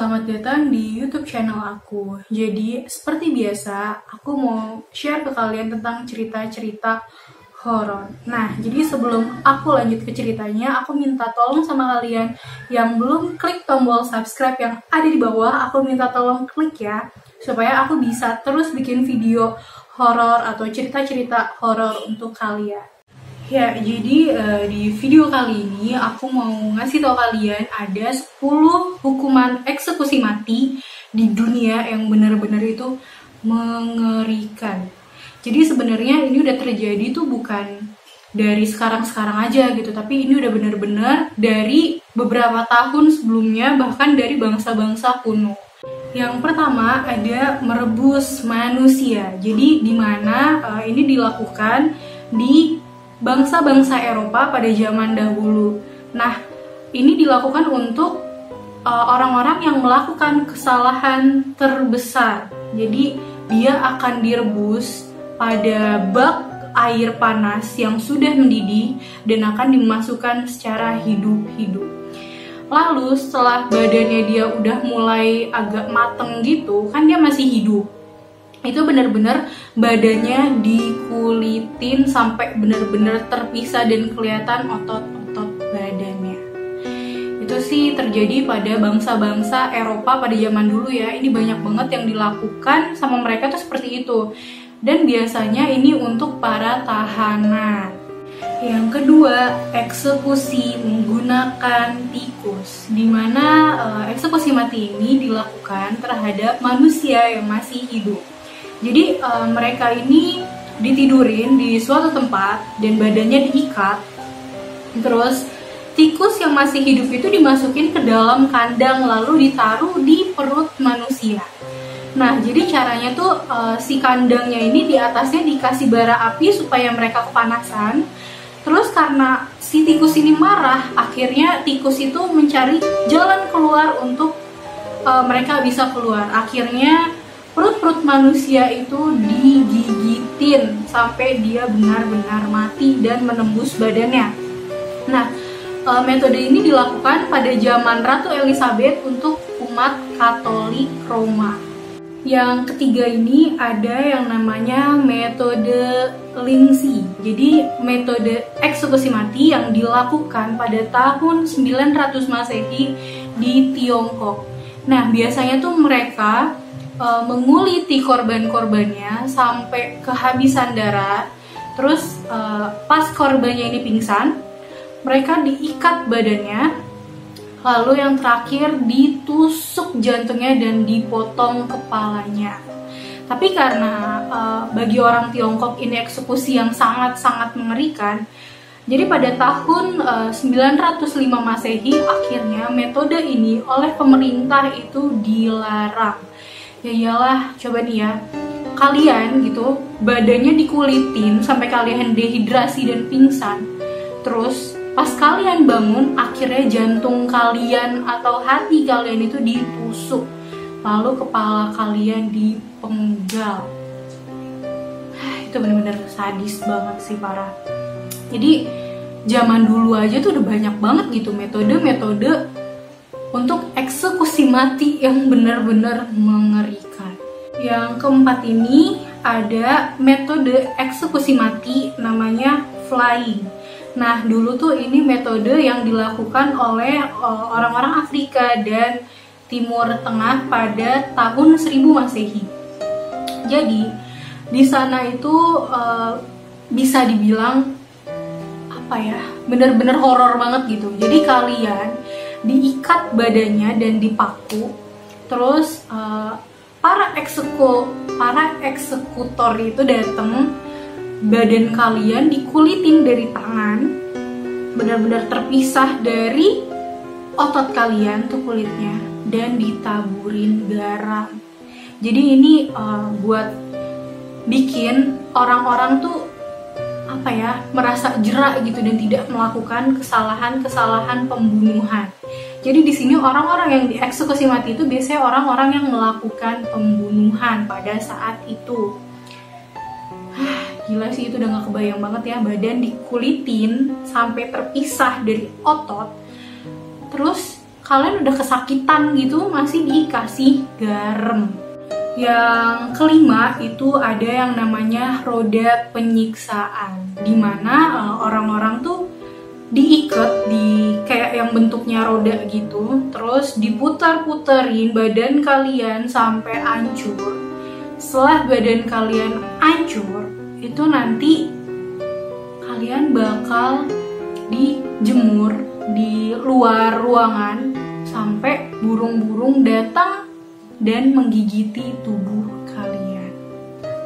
selamat datang di YouTube channel aku. Jadi, seperti biasa, aku mau share ke kalian tentang cerita-cerita horor. Nah, jadi sebelum aku lanjut ke ceritanya, aku minta tolong sama kalian yang belum klik tombol subscribe yang ada di bawah, aku minta tolong klik ya, supaya aku bisa terus bikin video horor atau cerita-cerita horor untuk kalian. Ya, jadi di video kali ini aku mau ngasih tau kalian ada 10 hukuman eksekusi mati di dunia yang benar-benar itu mengerikan. Jadi sebenarnya ini udah terjadi tuh bukan dari sekarang-sekarang aja gitu, tapi ini udah benar-benar dari beberapa tahun sebelumnya, bahkan dari bangsa-bangsa kuno. Yang pertama ada merebus manusia. Jadi di mana ini dilakukan di bangsa-bangsa Eropa pada zaman dahulu. Nah, ini dilakukan untuk orang-orang yang melakukan kesalahan terbesar. Jadi, dia akan direbus pada bak air panas yang sudah mendidih dan akan dimasukkan secara hidup-hidup. Lalu, setelah badannya dia udah mulai agak mateng gitu, kan dia masih hidup. Itu benar-benar badannya dikulitin sampai benar-benar terpisah dan kelihatan otot-otot badannya. Itu sih terjadi pada bangsa-bangsa Eropa pada zaman dulu ya. Ini banyak banget yang dilakukan sama mereka tuh seperti itu. Dan biasanya ini untuk para tahanan. Yang kedua, eksekusi menggunakan tikus, di mana eksekusi mati ini dilakukan terhadap manusia yang masih hidup. Jadi mereka ini ditidurin di suatu tempat dan badannya diikat. Terus tikus yang masih hidup itu dimasukin ke dalam kandang lalu ditaruh di perut manusia. Nah, jadi caranya tuh si kandangnya ini di atasnya dikasih bara api supaya mereka kepanasan. Terus karena si tikus ini marah, akhirnya tikus itu mencari jalan keluar untuk mereka bisa keluar. Akhirnya perut-perut manusia itu digigitin sampai dia benar-benar mati dan menembus badannya. Nah, metode ini dilakukan pada zaman Ratu Elizabeth untuk umat Katolik Roma. Yang ketiga ini ada yang namanya metode Lindsay. Jadi metode eksekusi mati yang dilakukan pada tahun 900 Masehi di Tiongkok. Nah, biasanya tuh mereka menguliti korban-korbannya sampai kehabisan darah. Terus pas korbannya ini pingsan, mereka diikat badannya, lalu yang terakhir ditusuk jantungnya dan dipotong kepalanya. Tapi karena bagi orang Tiongkok ini eksekusi yang sangat-sangat mengerikan, jadi pada tahun 905 Masehi akhirnya metode ini oleh pemerintah itu dilarang. Ya iyalah, coba nih ya, kalian gitu badannya dikulitin sampai kalian dehidrasi dan pingsan. Terus pas kalian bangun, akhirnya jantung kalian atau hati kalian itu ditusuk, lalu kepala kalian dipenggal. Itu bener-bener sadis banget sih, parah. Jadi zaman dulu aja tuh udah banyak banget gitu metode-metode untuk eksekusi mati yang benar-benar mengerikan. Yang keempat ini ada metode eksekusi mati namanya flying. Nah, dulu tuh ini metode yang dilakukan oleh orang-orang Afrika dan Timur Tengah pada tahun 1000 Masehi. Jadi, di sana itu bisa dibilang apa ya, benar-benar horor banget gitu. Jadi kalian diikat badannya dan dipaku, terus para eksekutor itu datang, badan kalian dikulitin dari tangan, benar-benar terpisah dari otot kalian tuh kulitnya, dan ditaburin garam. Jadi ini buat bikin orang-orang tuh apa ya, merasa jerak gitu dan tidak melakukan kesalahan-kesalahan pembunuhan. Jadi di sini orang-orang yang dieksekusi mati itu biasanya orang-orang yang melakukan pembunuhan pada saat itu. Gila sih, itu udah gak kebayang banget ya, badan dikulitin sampai terpisah dari otot. Terus kalian udah kesakitan gitu masih dikasih garam. Yang kelima itu ada yang namanya roda penyiksaan, dimana orang-orang tuh diikat di kayak yang bentuknya roda gitu, terus diputar-puterin badan kalian sampai hancur. Setelah badan kalian hancur, itu nanti kalian bakal dijemur di luar ruangan sampai burung-burung datang dan menggigiti tubuh kalian.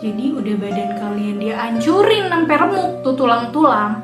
Jadi udah badan kalian dia hancurin sampai remuk tuh tulang-tulang,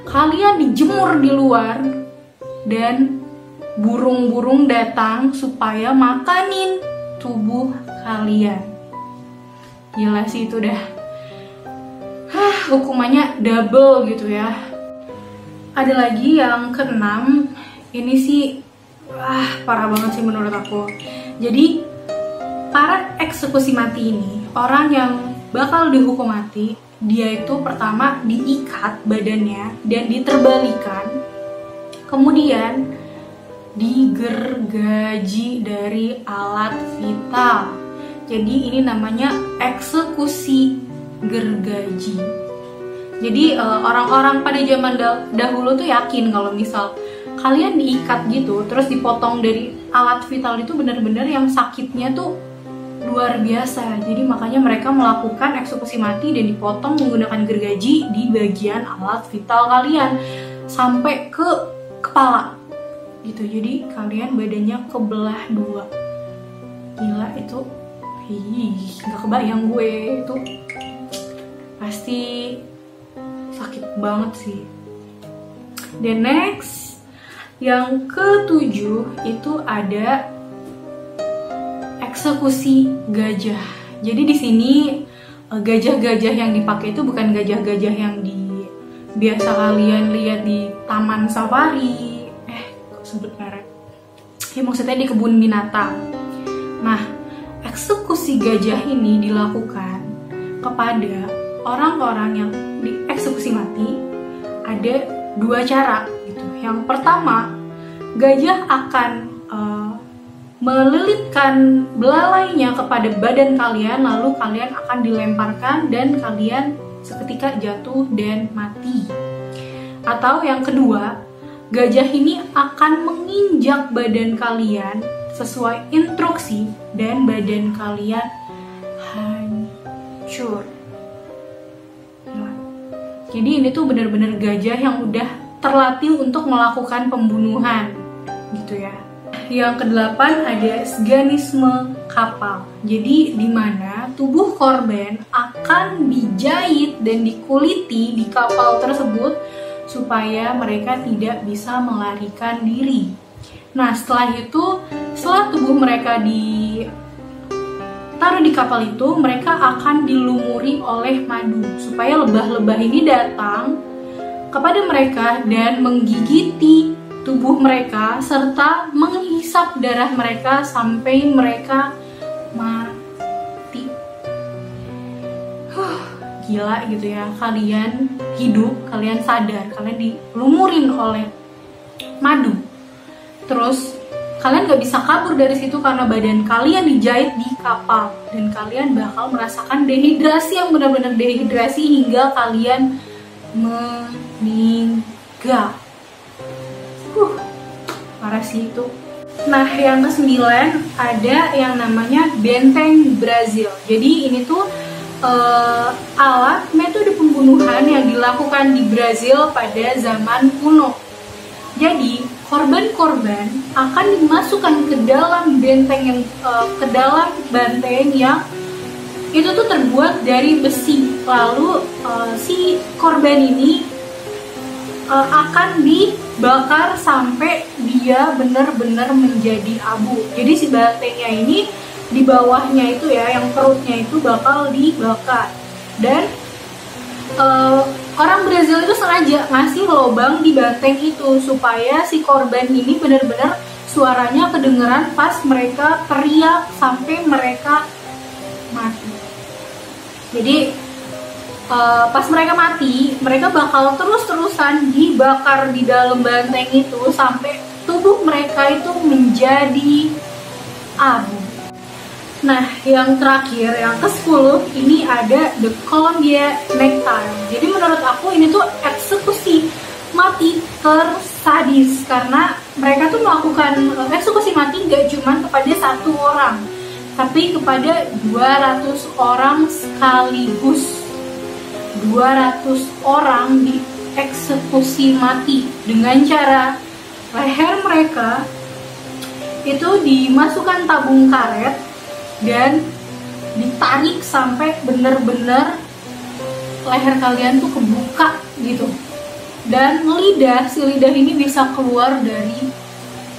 kalian dijemur di luar dan burung-burung datang supaya makanin tubuh kalian. Gila sih itu dah. Hukumannya double gitu ya. Ada lagi yang keenam, ini sih parah banget sih menurut aku. Jadi para eksekusi mati ini, orang yang bakal dihukum mati, dia itu pertama diikat badannya dan diterbalikan, kemudian digergaji dari alat vital. Jadi ini namanya eksekusi gergaji. Jadi orang-orang pada zaman dahulu tuh yakin kalau misal kalian diikat gitu, terus dipotong dari alat vital itu benar-benar yang sakitnya tuh luar biasa. Jadi makanya mereka melakukan eksekusi mati dan dipotong menggunakan gergaji di bagian alat vital kalian sampai ke kepala gitu. Jadi kalian badannya kebelah dua. Gila itu, nggak kebayang gue itu pasti sakit banget sih. Dan next, yang ketujuh itu ada eksekusi gajah. Jadi di sini gajah-gajah yang dipakai itu bukan gajah-gajah yang biasa kalian lihat di taman safari. Kok sebut merek? Ya maksudnya di kebun binatang. Nah, eksekusi gajah ini dilakukan kepada orang-orang yang dieksekusi mati. Ada dua cara gitu. Yang pertama, gajah akan melilitkan belalainya kepada badan kalian, lalu kalian akan dilemparkan dan kalian seketika jatuh dan mati. Atau yang kedua, gajah ini akan menginjak badan kalian sesuai instruksi dan badan kalian hancur. Jadi ini tuh benar-benar gajah yang udah terlatih untuk melakukan pembunuhan gitu ya. Yang kedelapan ada sganisme kapal. Jadi di mana tubuh korban akan dijahit dan dikuliti di kapal tersebut supaya mereka tidak bisa melarikan diri. Nah setelah tubuh mereka ditaruh di kapal itu, mereka akan dilumuri oleh madu supaya lebah-lebah ini datang kepada mereka dan menggigiti tubuh mereka serta menghisap darah mereka sampai mereka mati. Gila gitu ya, kalian hidup, kalian sadar, kalian dilumurin oleh madu. Terus kalian gak bisa kabur dari situ karena badan kalian dijahit di kapal dan kalian bakal merasakan dehidrasi yang benar-benar dehidrasi hingga kalian meninggal. Parah sih itu. Nah yang kesembilan ada yang namanya benteng Brazil. Jadi ini tuh alat metode pembunuhan yang dilakukan di Brazil pada zaman kuno. Jadi korban-korban akan dimasukkan ke dalam benteng yang itu tuh terbuat dari besi. Lalu si korban ini akan dibakar sampai dia benar-benar menjadi abu. Jadi si bantengnya ini di bawahnya itu ya, yang perutnya itu bakal dibakar. Dan orang Brazil itu sengaja ngasih lubang di banteng itu supaya si korban ini benar-benar suaranya kedengeran pas mereka teriak sampai mereka mati. Jadi pas mereka mati, mereka bakal terus-terusan dibakar di dalam banteng itu sampai tubuh tubuh mereka itu menjadi abu. Nah, yang terakhir, yang ke-10, ini ada The Columbia Necktie. Jadi menurut aku ini tuh eksekusi mati tersadis, karena mereka tuh melakukan eksekusi mati gak cuma kepada satu orang, tapi kepada 200 orang sekaligus. 200 orang dieksekusi mati dengan cara leher mereka itu dimasukkan tabung karet dan ditarik sampai bener-bener leher kalian tuh kebuka gitu, dan si lidah ini bisa keluar dari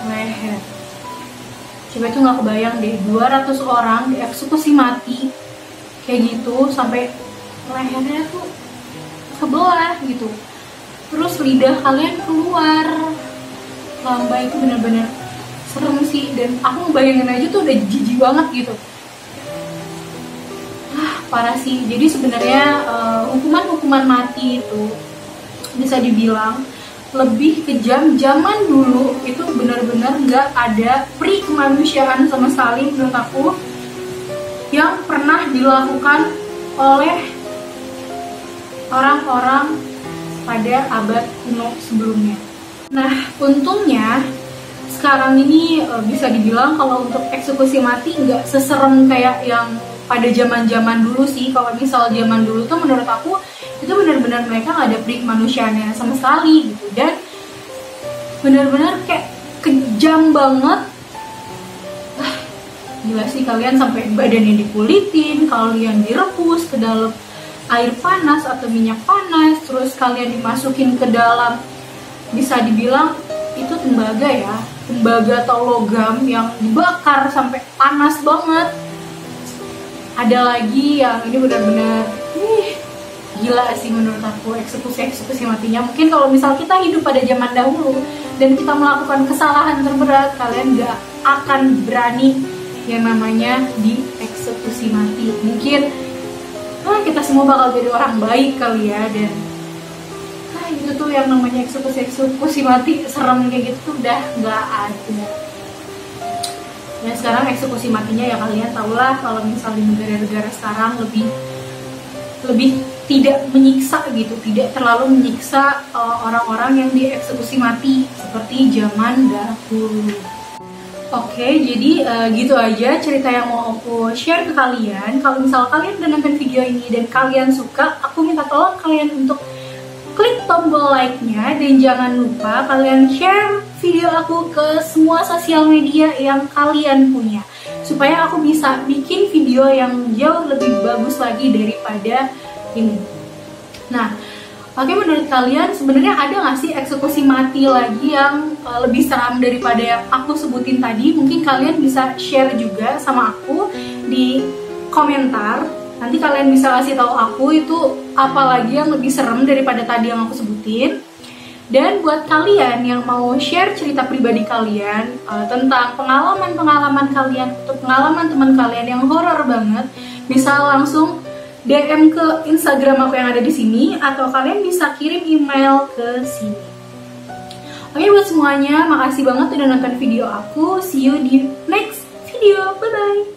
leher. Coba itu nggak kebayang deh, 200 orang dieksekusi mati kayak gitu sampai lehernya tuh kebelah gitu, terus lidah kalian keluar. Lamba itu bener-bener serem sih, dan aku bayangin aja tuh udah jijik banget gitu. Parah sih. Jadi sebenarnya hukuman mati itu bisa dibilang lebih kejam. Zaman dulu itu benar-benar nggak ada pri kemanusiaan sama sekali menurut aku yang pernah dilakukan oleh orang-orang pada abad kuno sebelumnya. Nah, untungnya sekarang ini bisa dibilang kalau untuk eksekusi mati nggak seserem kayak yang pada zaman-zaman dulu sih. Kalau misal zaman dulu tuh menurut aku itu benar-benar mereka nggak ada pri kemanusiaannya sama sekali gitu, dan benar-benar kayak kejam banget. Gila sih, kalian sampai badannya dikulitin, kalian direbus ke dalam air panas atau minyak panas, terus kalian dimasukin ke dalam, bisa dibilang itu tembaga ya, tembaga atau logam yang dibakar sampai panas banget. Ada lagi yang ini benar-benar gila sih menurut aku, eksekusi matinya. Mungkin kalau misal kita hidup pada zaman dahulu dan kita melakukan kesalahan terberat, kalian gak akan berani yang namanya dieksekusi mati. Mungkin kita semua bakal jadi orang baik kali ya, dan itu tuh yang namanya eksekusi mati serem kayak gitu tuh udah nggak ada. Dan sekarang eksekusi matinya ya kalian tau lah, kalau misalnya di negara-negara sekarang lebih tidak menyiksa gitu, tidak terlalu menyiksa orang-orang yang dieksekusi mati seperti zaman dahulu. Oke, jadi gitu aja cerita yang mau aku share ke kalian. Kalau misal kalian udah nonton video ini dan kalian suka, aku minta tolong kalian untuk klik tombol like-nya, dan jangan lupa kalian share video aku ke semua sosial media yang kalian punya, supaya aku bisa bikin video yang jauh lebih bagus lagi daripada ini. Nah, oke, menurut kalian sebenarnya ada nggak sih eksekusi mati lagi yang lebih seram daripada yang aku sebutin tadi? Mungkin kalian bisa share juga sama aku di komentar. Nanti kalian bisa kasih tahu aku itu apa lagi yang lebih serem daripada tadi yang aku sebutin. Dan buat kalian yang mau share cerita pribadi kalian tentang pengalaman-pengalaman kalian atau pengalaman teman kalian yang horor banget, bisa langsung DM ke Instagram aku yang ada di sini, atau kalian bisa kirim email ke sini. Oke, buat semuanya, makasih banget udah nonton video aku. See you di next video. Bye bye.